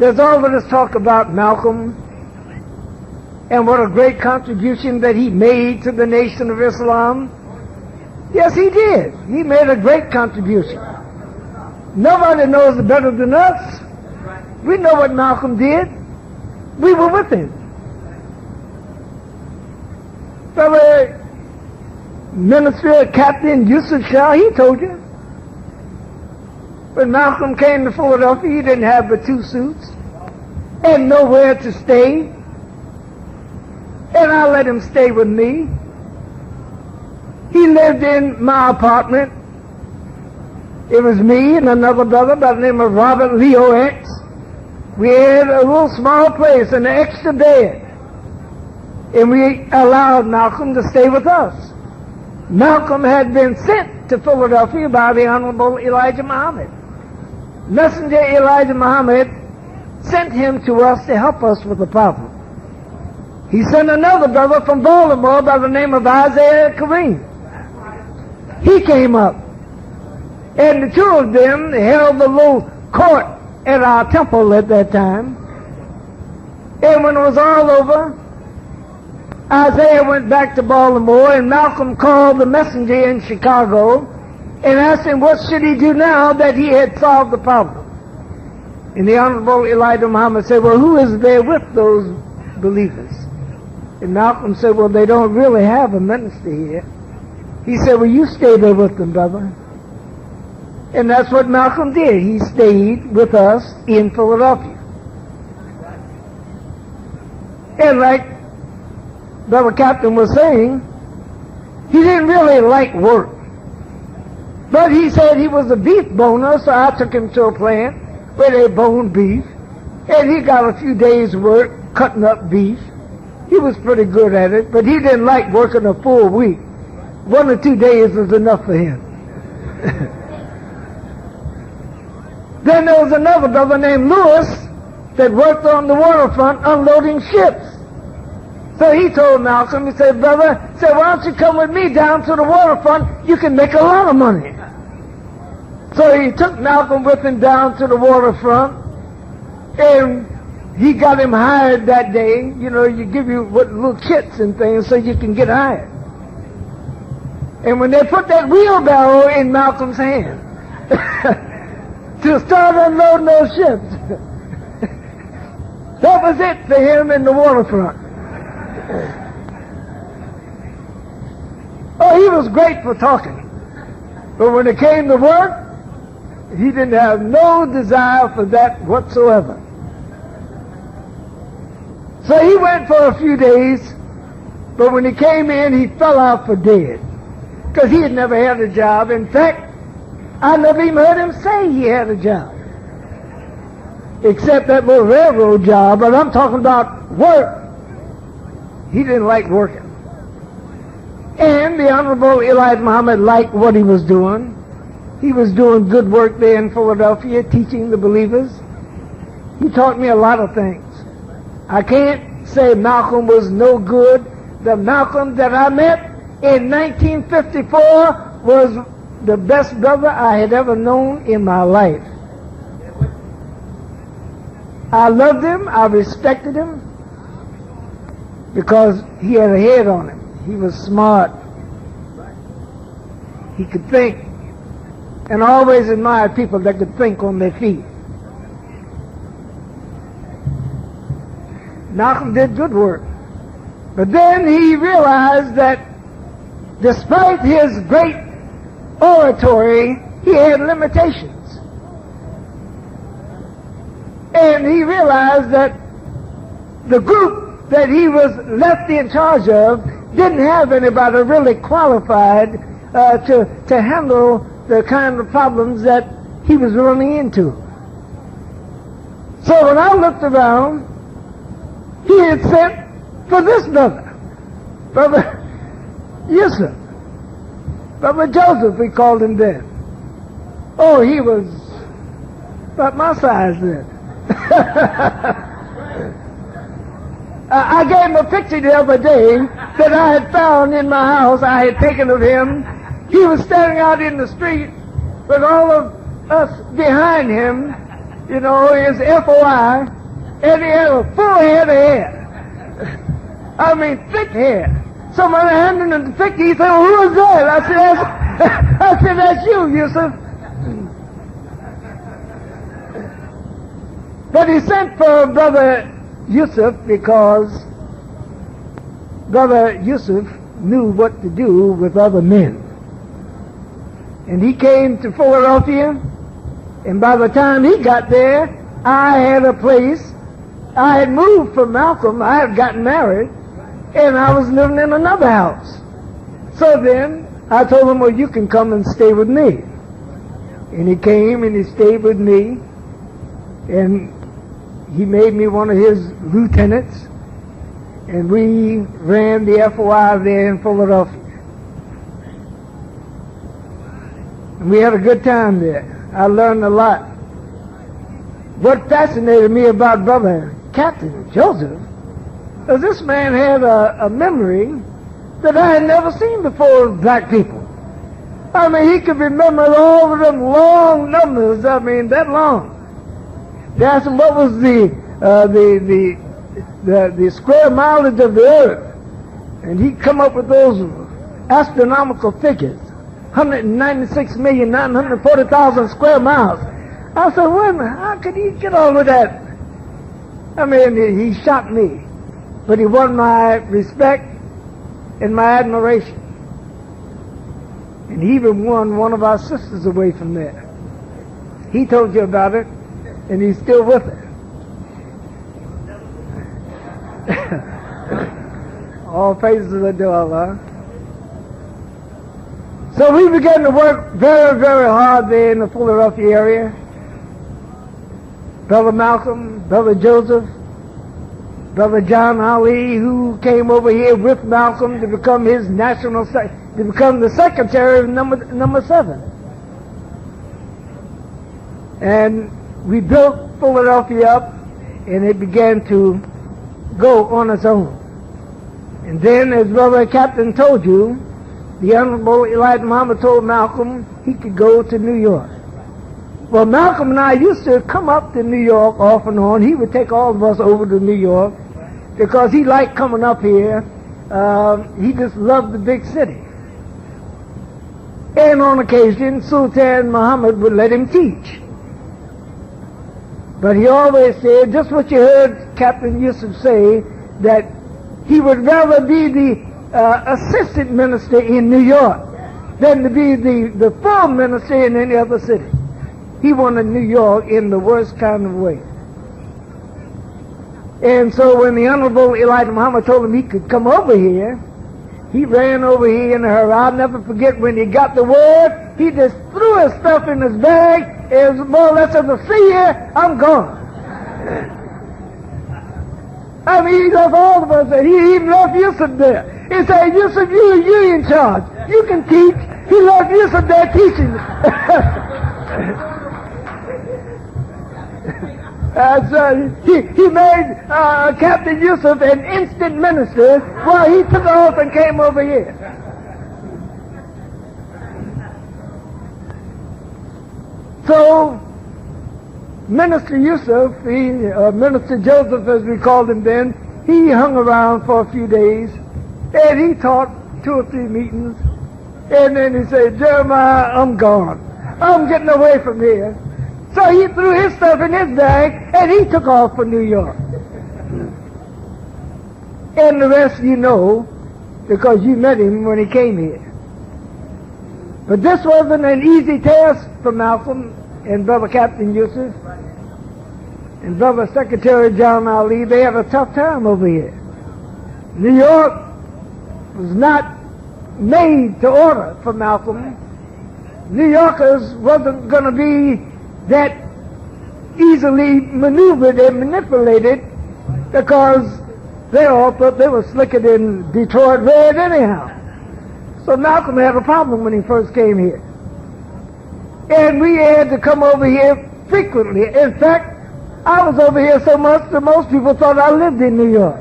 There's all of this talk about Malcolm and what a great contribution that he made to the Nation of Islam. Yes, he did. He made a great contribution. Nobody knows it better than us. We know what Malcolm did. We were with him. Brother Minister Captain Yusuf Shah, he told you. When Malcolm came to Philadelphia, he didn't have but 2 suits and nowhere to stay. And I let him stay with me. He lived in my apartment. It was me and another brother by the name of Robert Leo X. We had a little small place and an extra bed. And we allowed Malcolm to stay with us. Malcolm had been sent to Philadelphia by the Honorable Elijah Muhammad. Messenger Elijah Muhammad sent him to us to help us with the problem. He sent another brother from Baltimore by the name of Isaiah Kareem. He came up. And the 2 of them held the little court at our temple at that time. And when it was all over, Isaiah went back to Baltimore, and Malcolm called the messenger in Chicago and asked him what should he do now that he had solved the problem. And the Honorable Elijah Muhammad said, well, who is there with those believers? And Malcolm said, well, they don't really have a minister here. He said, well, you stay there with them, brother. And that's what Malcolm did. He stayed with us in Philadelphia. And like Brother Captain was saying, he didn't really like work. But he said he was a beef boner, so I took him to a plant where they boned beef. And he got a few days' work cutting up beef. He was pretty good at it, but he didn't like working a full week. 1 or 2 days was enough for him. Then there was another brother named Lewis that worked on the waterfront unloading ships. So he told Malcolm, he said, brother, why don't you come with me down to the waterfront? You can make a lot of money. So he took Malcolm with him down to the waterfront, and he got him hired that day. You know, you give you little kits and things so you can get hired. And when they put that wheelbarrow in Malcolm's hand to start unloading those ships, that was it for him in the waterfront. Oh, he was great for talking. But when it came to work, he didn't have no desire for that whatsoever. So he went for a few days, but when he came in, he fell out for dead. Because he had never had a job. In fact, I never even heard him say he had a job. Except that little railroad job, but I'm talking about work. He didn't like working. And the Honorable Elijah Muhammad liked what he was doing. He was doing good work there in Philadelphia, teaching the believers. He taught me a lot of things. I can't say Malcolm was no good. The Malcolm that I met in 1954 was the best brother I had ever known in my life. I loved him, I respected him, because he had a head on him. He was smart. He could think. And I always admired people that could think on their feet. Malcolm did good work. But then he realized that despite his great oratory, he had limitations. And he realized that the group that he was left in charge of didn't have anybody really qualified to handle the kind of problems that he was running into. So when I looked around, he had sent for this brother, Brother Yusuf, Brother Joseph, we called him then. Oh, he was about my size then. I gave him a picture the other day that I had found in my house. I had taken of him. He was standing out in the street with all of us behind him, you know, is FOI, and he had a full head of hair. I mean, thick hair. Somebody handed him the thick, he said, well, who is that? I said, that's you, Yusuf. But he sent for Brother Yusuf because Brother Yusuf knew what to do with other men. And he came to Philadelphia, and by the time he got there, I had a place. I had moved from Malcolm. I had gotten married, and I was living in another house. So then I told him, well, you can come and stay with me. And he came and he stayed with me, and he made me one of his lieutenants, and we ran the FOI there in Philadelphia. And we had a good time there. I learned a lot. What fascinated me about Brother Captain Joseph is this man had a memory that I had never seen before of black people. I mean, he could remember all of them long numbers, I mean, that long. They asked him what was the square mileage of the earth, and he'd come up with those astronomical figures, 196,940,000 square miles. I said, wait a minute, how could he get all of that? I mean, he shocked me, but he won my respect and my admiration. And he even won one of our sisters away from there. He told you about it, and he's still with her. All praises to Allah. So we began to work very, very hard there in the Philadelphia area. Brother Malcolm, Brother Joseph, Brother John Ali, who came over here with Malcolm to become his to become the secretary of number 7. And we built Philadelphia up, and it began to go on its own. And then, as Brother Captain told you, the Honorable Elijah Muhammad told Malcolm he could go to New York. Well, Malcolm and I used to come up to New York off and on. He would take all of us over to New York because he liked coming up here. He just loved the big city. And on occasion, Sultan Muhammad would let him teach. But he always said, just what you heard Captain Yusuf say, that he would rather be the assistant minister in New York than to be the full minister in any other city. He wanted New York in the worst kind of way. And so when the Honorable Elijah Muhammad told him he could come over here, he ran over here in a hurry. I'll never forget when he got the word, he just threw his stuff in his bag. It was more or less of a see you, I'm gone. I mean, he left all of us there. He even left Yusuf there. He said, Yusuf, you in charge. You can teach. He left Yusuf there teaching. He made Captain Yusuf an instant minister while he took off and came over here. So, Minister Yusuf, Minister Joseph as we called him then, he hung around for a few days, and he taught 2 or 3 meetings, and then he said, Jeremiah, I'm gone. I'm getting away from here. So he threw his stuff in his bag, and he took off for New York. And the rest you know, because you met him when he came here. But this wasn't an easy task for Malcolm and Brother Captain Yusuf and Brother Secretary John Ali. They had a tough time over here. New York was not made to order for Malcolm. New Yorkers wasn't going to be that easily maneuvered and manipulated because they all thought they were slicker than Detroit Red anyhow. So Malcolm had a problem when he first came here. And we had to come over here frequently. In fact, I was over here so much that most people thought I lived in New York.